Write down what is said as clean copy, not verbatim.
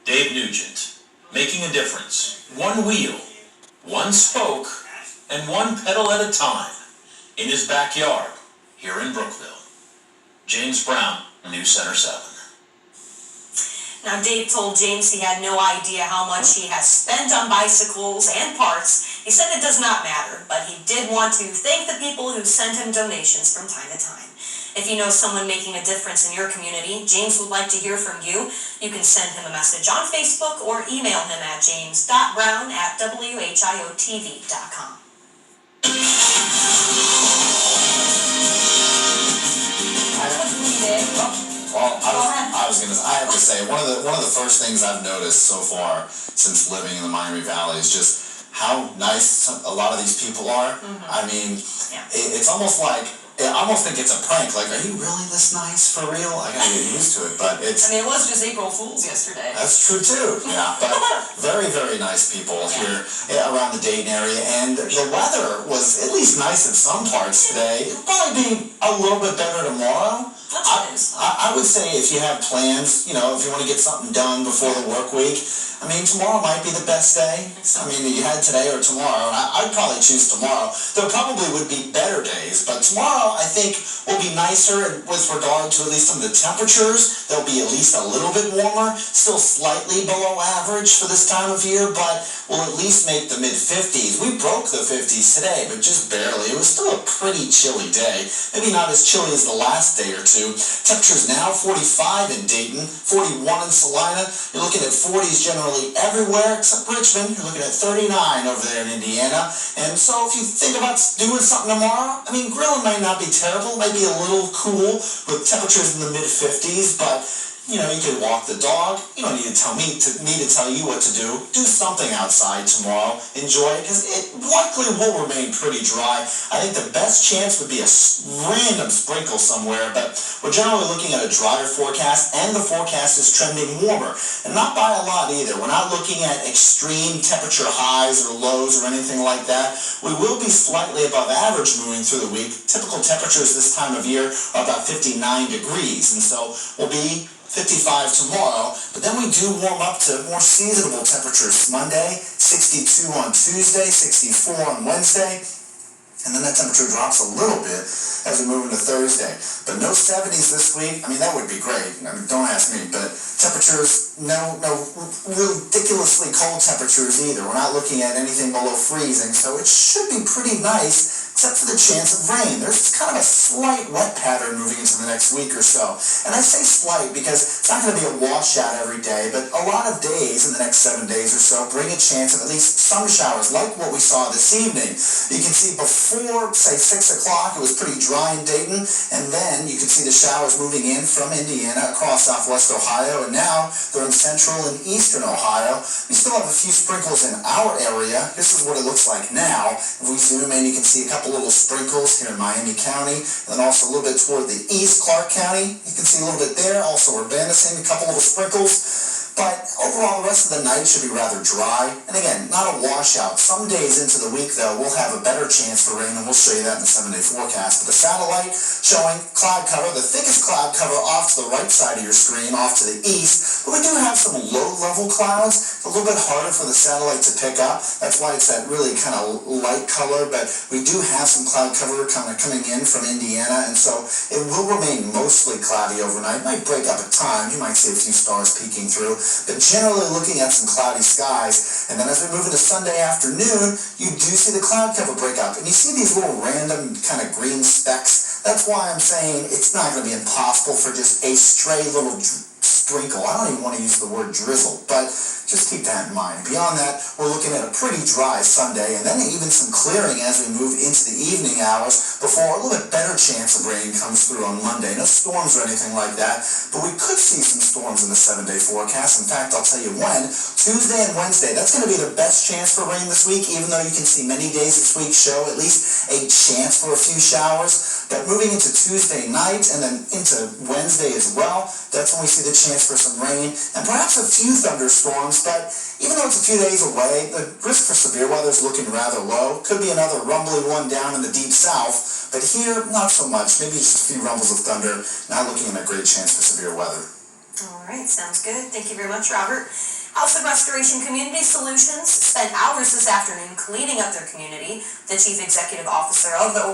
Dave Nugent, making a difference, one wheel, one spoke, and one pedal at a time, in his backyard, here in Brookville. James Brown, News Center 7. Now, Dave told James he had no idea how much he has spent on bicycles and parts. He said it does not matter, but he did want to thank the people who sent him donations from time to time. If you know someone making a difference in your community, James would like to hear from you. You can send him a message on Facebook or email him at james.brown@whiotv.com. Well, I have to say, one of the first things I've noticed so far since living in the Miami Valley is just how nice a lot of these people are. I mean, it's almost like, I almost think it's a prank. Like, are you really this nice for real? I gotta get used to it, but it's... I mean, it was just April Fool's yesterday. That's true too, yeah. But very, very nice people here around the Dayton area. And the weather was at least nice in some parts today. It'll probably be a little bit better tomorrow. I would say if you have plans, you know, if you want to get something done before the work week, I mean, tomorrow might be the best day. I mean, you had today or tomorrow, and I'd probably choose tomorrow. There probably would be better days, but tomorrow I think will be nicer with regard to at least some of the temperatures. They'll be at least a little bit warmer, still slightly below average for this time of year, but will at least make the mid-50s. We broke the 50s today, but just barely. It was still a pretty chilly day. Maybe not as chilly as the last day or two. Temperatures now 45 in Dayton, 41 in Salina. You're looking at 40s generally everywhere except Richmond. You're looking at 39 over there in Indiana. And so if you think about doing something tomorrow, I mean, grilling might not be terrible. It might be a little cool with temperatures in the mid-50s, but you know, you could walk the dog. You don't need to tell me to tell you what to do. Do something outside tomorrow. Enjoy it, because it likely will remain pretty dry. I think the best chance would be a random sprinkle somewhere, but we're generally looking at a drier forecast, and the forecast is trending warmer. And not by a lot either. We're not looking at extreme temperature highs or lows or anything like that. We will be slightly above average moving through the week. Typical temperatures this time of year are about 59 degrees, and so we'll be 55 tomorrow, but then we do warm up to more seasonable temperatures Monday, 62 on Tuesday, 64 on Wednesday, and then that temperature drops a little bit as we move into Thursday. But no 70s this week. I mean, that would be great. I mean, don't ask me, but temperatures, no ridiculously cold temperatures either. We're not looking at anything below freezing, so it should be pretty nice, except for the chance of rain. There's kind of a slight wet pattern moving into the next week or so. And I say slight because it's not going to be a washout every day, but a lot of days in the next 7 days or so bring a chance of at least some showers, like what we saw this evening. You can see before, say, 6 o'clock, it was pretty dry in Dayton, and then you can see the showers moving in from Indiana across southwest Ohio, and now they're in central and eastern Ohio. We still have a few sprinkles in our area. This is what it looks like now. If we zoom in, you can see a couple little sprinkles here in Miami County, and then also a little bit toward the east, Clark County. You can see a little bit there. Also Urbana, a couple little sprinkles. But overall, the rest of the night should be rather dry. And again, not a washout. Some days into the week, though, we'll have a better chance for rain, and we'll show you that in the 7-day forecast. But the satellite showing cloud cover, the thickest cloud cover off to the right side of your screen, off to the east. But we do have some low-level clouds. It's a little bit harder for the satellite to pick up. That's why it's that really kind of light color. But we do have some cloud cover kind of coming in from Indiana, and so it will remain mostly cloudy overnight. It might break up at times. You might see a few stars peeking through. But generally looking at some cloudy skies. And then as we move into Sunday afternoon, you do see the cloud cover break up. And you see these little random kind of green specks. That's why I'm saying it's not going to be impossible for just a stray little sprinkle. I don't even want to use the word drizzle, but just keep that in mind. Beyond that, we're looking at a pretty dry Sunday, and then even some clearing as we move into the evening hours before a little bit better chance of rain comes through on Monday. No storms or anything like that, but we could see some storms in the 7-day forecast. In fact, I'll tell you when. Tuesday and Wednesday, that's going to be the best chance for rain this week, even though you can see many days this week show at least a chance for a few showers. But moving into Tuesday night and then into Wednesday as well, that's when we see the chance for some rain and perhaps a few thunderstorms. But even though it's a few days away, the risk for severe weather is looking rather low. Could be another rumbly one down in the deep south, but here, not so much. Maybe just a few rumbles of thunder, not looking at a great chance for severe weather. All right, sounds good. Thank you very much, Robert. House of Restoration Community Solutions spent hours this afternoon cleaning up their community. The chief executive officer of the